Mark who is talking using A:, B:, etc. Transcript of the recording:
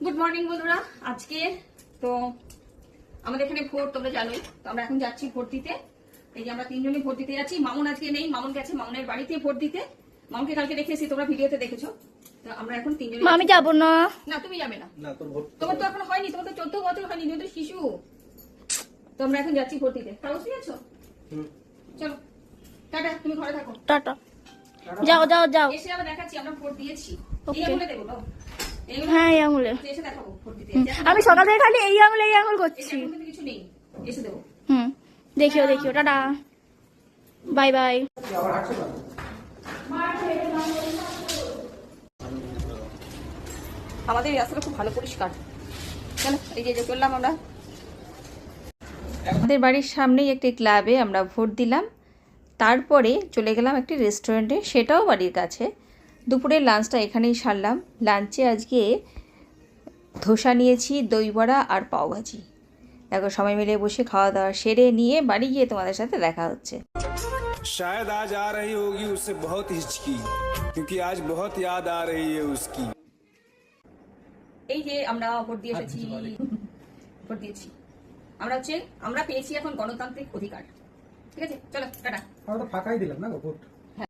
A: Good morning বন্ধুরা। আজকে তো আমাদের এখানে ভোট তোমরা জানোই, তো আমরা এখন যাচ্ছি ভোট দিতে। এই যে আমরা তিনজনই ভোট দিতে যাচ্ছি। মামুন আজকে নেই, মামুন গেছে মামুনের বাড়িতে ভোট দিতে। মামুনকে কালকে দেখেছি, তোমরা ভিডিওতে দেখেছো। তো আমরা এখন তিনজনই।
B: আমি যাবো না।
A: না তুমি যাবে না, তোমার তো এখন হয়নি, তোমার তো 14 বছর হয়নি, তুমি তো শিশু। তো আমরা এখন যাচ্ছি ভোট দিতে। তাও বুঝেছো? চলো টাটা, তুমি ঘরে থাকো।
B: টাটা। যাও যাও যাও।
A: এসে আবার দেখাচ্ছি আমরা ভোট দিয়েছি। এই আঙুলে দেবো তো?
B: হ্যাঁ এই আঙুলে।
A: এসে দেখাবো ভোট দিতে।
B: আমি সকাল থেকে খালি এই আঙুল করছি।
A: কিছু নেই, এসে দেবো।
B: দেখিও টাটা বাই বাই।
A: আমাদের এই রাস্তাটা খুব ভালো পরিষ্কার। চলো এই যে চললাম আমরা।
C: আমাদের বাড়ির সামনেই একটি ক্লাবে আমরা ভোট দিলাম। তারপরে চলে গেলাম একটি রেস্টুরেন্টে, সেটাও বাড়ির কাছে। দুপুরের লাঞ্চটা এখানেই সারলাম। লাঞ্চে আজকে ধোসা নিয়েছি, দই বড়া আর পাওভাজি। দেখো সবাই মিলে বসে খাওয়া দাওয়া সেরে নিয়ে বাড়ি গিয়ে তোমাদের সাথে দেখা হচ্ছে।
D: शायद आज आ रही होगी उससे बहुत हिचकी क्योंकि आज बहुत याद आ रही है उसकी।
A: এই যে আমরা ভোট দিয়ে এসেছি, ভোট দিয়েছি আমরা। আমরা পেয়েছি এখন গণতান্ত্রিক অধিকার। ঠিক আছে, চলো টাটা।
E: আমরা তো ফাঁকাই দিলাম না ভোট।